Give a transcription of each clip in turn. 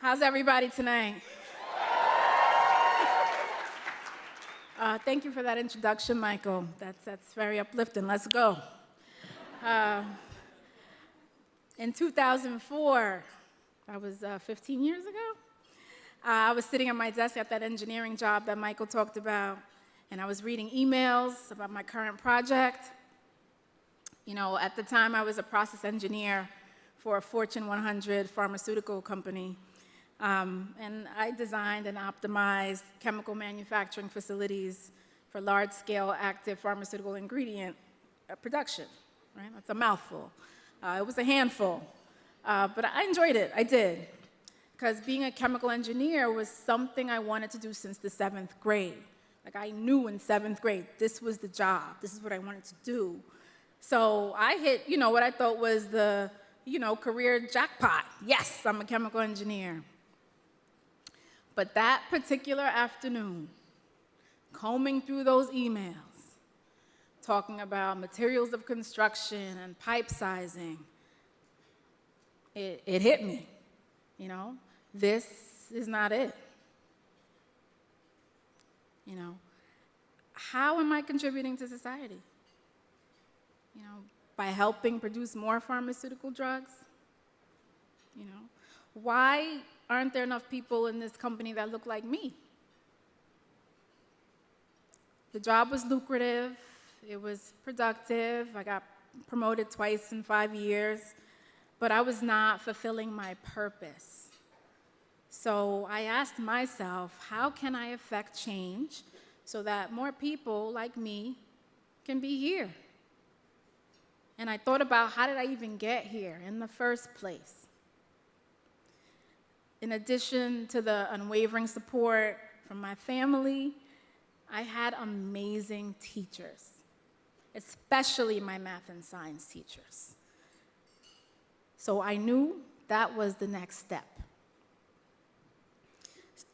How's everybody tonight? Thank you for that introduction, Michael. That's very uplifting. Let's go. In 2004, that was 15 years ago, I was sitting at my desk at that engineering job that Michael talked about, and I was reading emails about my current project. You know, at the time, I was a process engineer for a Fortune 100 pharmaceutical company. And I designed and optimized chemical manufacturing facilities for large-scale active pharmaceutical ingredient production, right? That's a mouthful. It was a handful, but I enjoyed it, I did. Because being a chemical engineer was something I wanted to do since the 7th grade. Like I knew in 7th grade, this was the job, this is what I wanted to do. So I hit, what I thought was the, career jackpot. Yes, I'm a chemical engineer. But that particular afternoon, combing through those emails, talking about materials of construction and pipe sizing, it hit me, This is not it. How am I contributing to society? By helping produce more pharmaceutical drugs? Why aren't there enough people in this company that look like me? The job was lucrative, it was productive, I got promoted twice in 5 years, but I was not fulfilling my purpose. So I asked myself, how can I affect change so that more people like me can be here? And I thought about, how did I even get here in the first place? In addition to the unwavering support from my family, I had amazing teachers, especially my math and science teachers. So I knew that was the next step.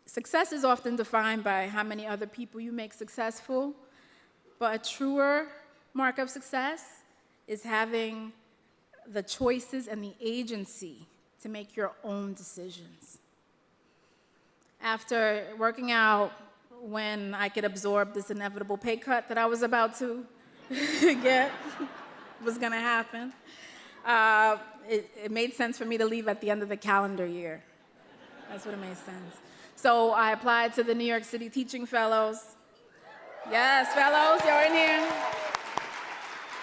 Success is often defined by how many other people you make successful, but a truer mark of success is having the choices and the agency to make your own decisions. After working out when I could absorb this inevitable pay cut that I was about to get, was gonna happen, it made sense for me to leave at the end of the calendar year. That's what it made sense. So I applied to the New York City Teaching Fellows. Yes, fellows, you're in here.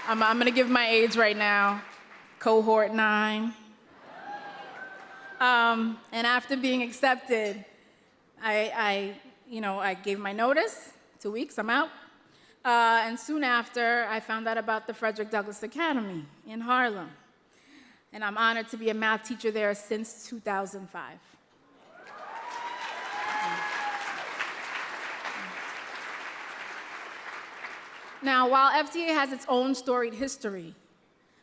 I'm gonna give my age right now, cohort 9. And after being accepted, I gave my notice, 2 weeks, I'm out. And soon after, I found out about the Frederick Douglass Academy in Harlem. And I'm honored to be a math teacher there since 2005. Now, while FDA has its own storied history,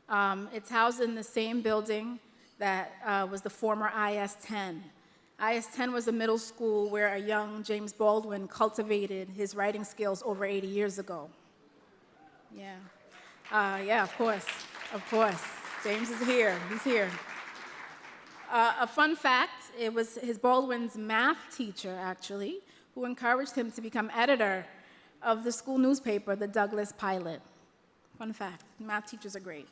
it's housed in the same building that was the former IS-10. IS-10 was a middle school where a young James Baldwin cultivated his writing skills over 80 years ago. Yeah, of course. James is here, he's here. A fun fact, it was his Baldwin's math teacher, actually, who encouraged him to become editor of the school newspaper, the Douglass Pilot. Fun fact, math teachers are great.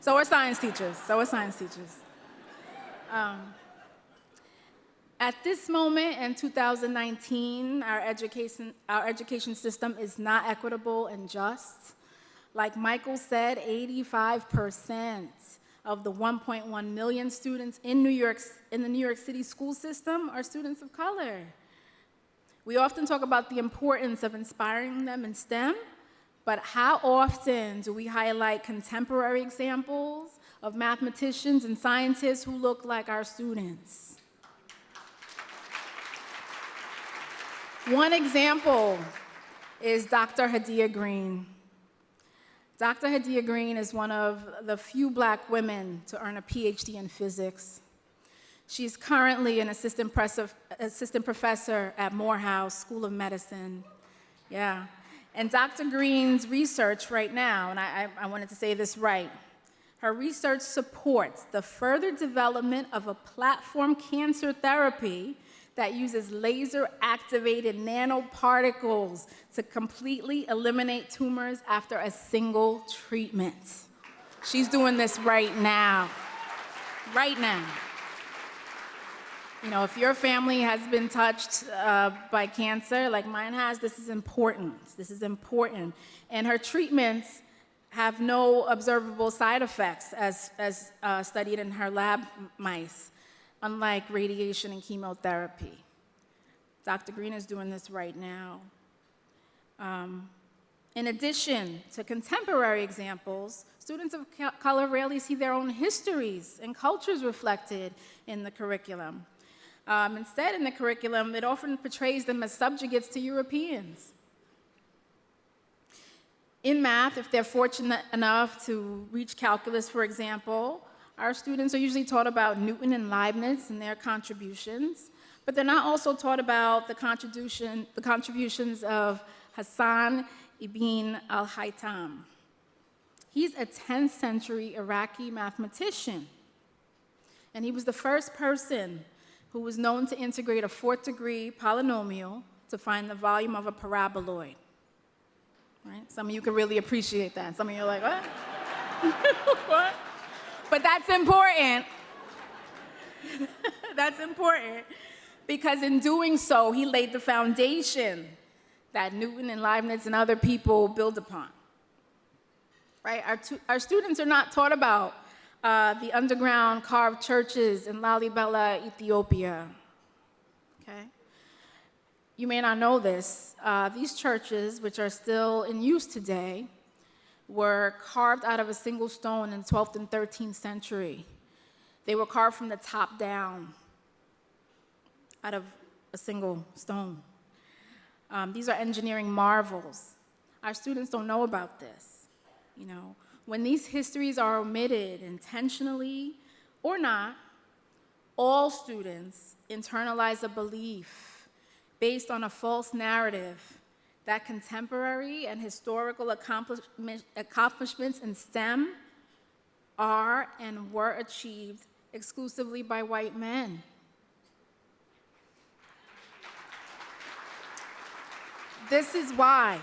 So are science teachers, At this moment in 2019, our education system is not equitable and just. Like Michael said, 85% of the 1.1 million students in the New York City school system are students of color. We often talk about the importance of inspiring them in STEM, but how often do we highlight contemporary examples of mathematicians and scientists who look like our students? One example is Dr. Hadia Green. Dr. Hadia Green is one of the few Black women to earn a PhD in physics. She's currently an assistant professor at Morehouse School of Medicine. Yeah. And Dr. Green's research right now, and I wanted to say this right, Her research supports the further development of a platform cancer therapy that uses laser-activated nanoparticles to completely eliminate tumors after a single treatment. She's doing this right now. Right now. You know, if your family has been touched by cancer, like mine has, this is important. This is important. And her treatments have no observable side effects as studied in her lab mice, unlike radiation and chemotherapy. Dr. Green is doing this right now. In addition to contemporary examples, students of color rarely see their own histories and cultures reflected in the curriculum. Instead, in the curriculum, it often portrays them as subjugates to Europeans. In math, if they're fortunate enough to reach calculus, for example, our students are usually taught about Newton and Leibniz and their contributions, but they're not also taught about the contributions of Hassan ibn al-Haytham. He's a 10th century Iraqi mathematician, and he was the first person who was known to integrate a fourth-degree polynomial to find the volume of a paraboloid. Right? Some of you can really appreciate that. Some of you are like, what? What? But that's important. That's important because in doing so, he laid the foundation that Newton and Leibniz and other people build upon. Right? Our students are not taught about the underground carved churches in Lalibela, Ethiopia. Okay? You may not know this. These churches, which are still in use today, were carved out of a single stone in the 12th and 13th century. They were carved from the top down, out of a single stone. These are engineering marvels. Our students don't know about this. You know, when these histories are omitted intentionally or not, all students internalize a belief based on a false narrative that contemporary and historical accomplishments in STEM are and were achieved exclusively by white men. This is why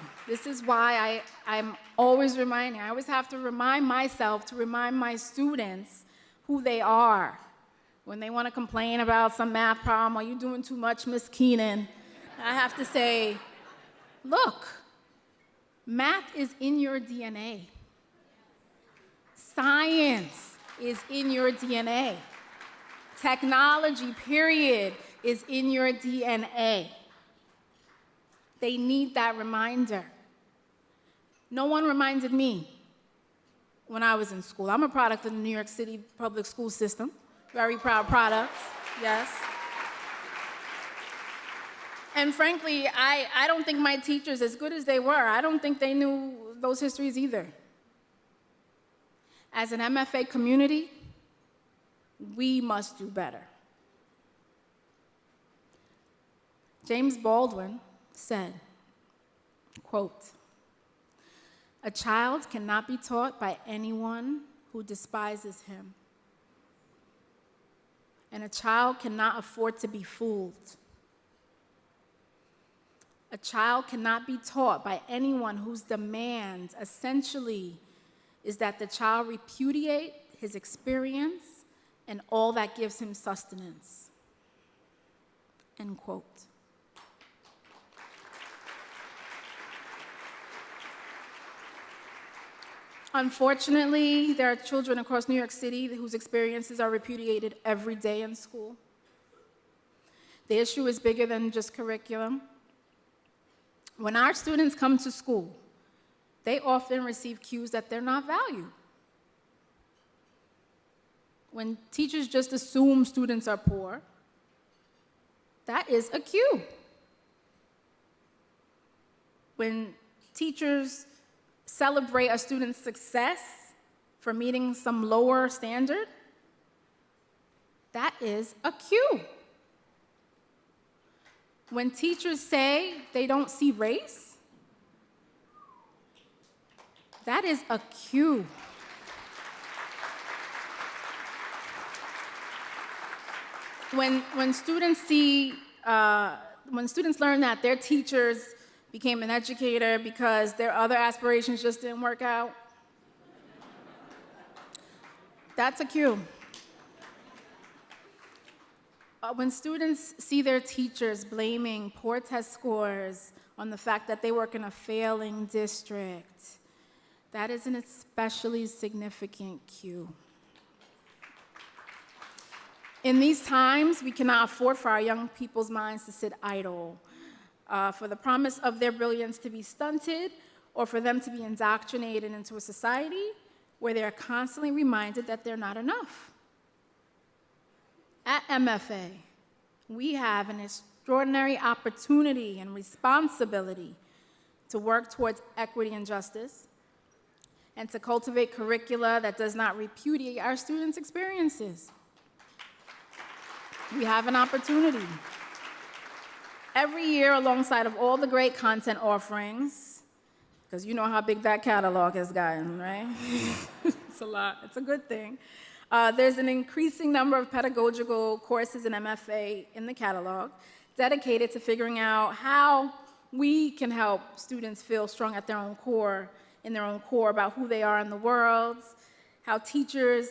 I'm always reminding, I always have to remind myself to remind my students who they are. When they want to complain about some math problem, are you doing too much, Miss Keenan? I have to say, look, math is in your DNA. Science is in your DNA. Technology, period, is in your DNA. They need that reminder. No one reminded me when I was in school. I'm a product of the New York City public school system. Very proud product, yes. And frankly, I don't think my teachers, as good as they were, I don't think they knew those histories either. As an MFA community, we must do better. James Baldwin said, quote, "A child cannot be taught by anyone who despises him. And a child cannot afford to be fooled. A child cannot be taught by anyone whose demand essentially is that the child repudiate his experience and all that gives him sustenance." End quote. Unfortunately, there are children across New York City whose experiences are repudiated every day in school. The issue is bigger than just curriculum. When our students come to school, they often receive cues that they're not valued. When teachers just assume students are poor, that is a cue. When teachers celebrate a student's success for meeting some lower standard, that is a cue. When teachers say they don't see race, that is a cue. When students learn that their teachers became an educator because their other aspirations just didn't work out, that's a cue. When students see their teachers blaming poor test scores on the fact that they work in a failing district, that is an especially significant cue. In these times, we cannot afford for our young people's minds to sit idle, for the promise of their brilliance to be stunted, or for them to be indoctrinated into a society where they are constantly reminded that they're not enough. At MFA, we have an extraordinary opportunity and responsibility to work towards equity and justice, and to cultivate curricula that does not repudiate our students' experiences. We have an opportunity. Every year, alongside of all the great content offerings, because you know how big that catalog has gotten, right? It's a lot. It's a good thing. There's an increasing number of pedagogical courses in MFA in the catalog dedicated to figuring out how we can help students feel strong at their own core, in their own core about who they are in the world, how teachers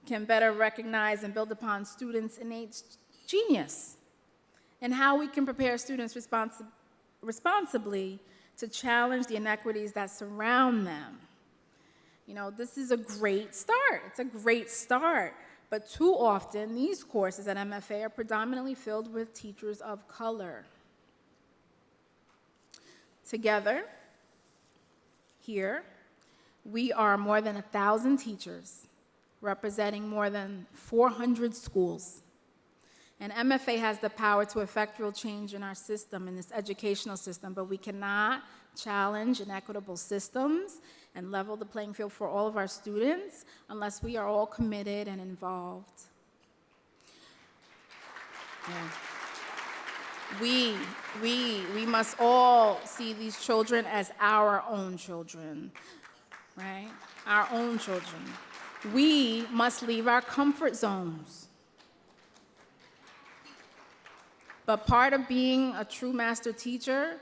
can better recognize and build upon students' innate genius, and how we can prepare students responsibly to challenge the inequities that surround them. You know, this is a great start. It's a great start. But too often, these courses at MFA are predominantly filled with teachers of color. Together, here, we are more than 1,000 teachers representing more than 400 schools. And MFA has the power to effect real change in our system, in this educational system, but we cannot challenge inequitable systems and level the playing field for all of our students unless we are all committed and involved. Yeah. We must all see these children as our own children, right? Our own children. We must leave our comfort zones. But part of being a true master teacher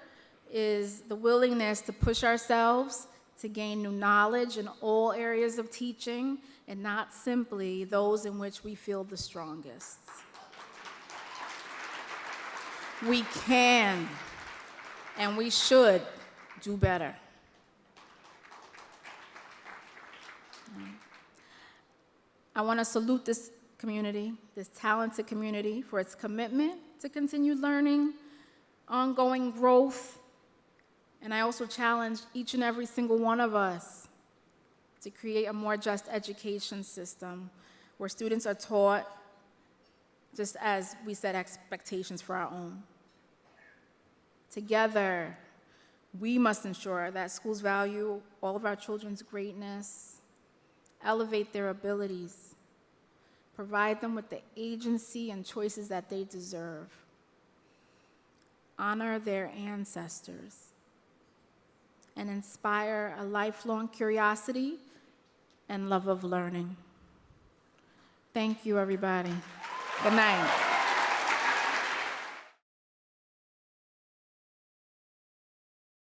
is the willingness to push ourselves to gain new knowledge in all areas of teaching and not simply those in which we feel the strongest. We can and we should do better. I want to salute this community, this talented community, for its commitment to continued learning, ongoing growth, and I also challenge each and every single one of us to create a more just education system where students are taught just as we set expectations for our own. Together, we must ensure that schools value all of our children's greatness, elevate their abilities, provide them with the agency and choices that they deserve, honor their ancestors, and inspire a lifelong curiosity and love of learning. Thank you, everybody. Good night.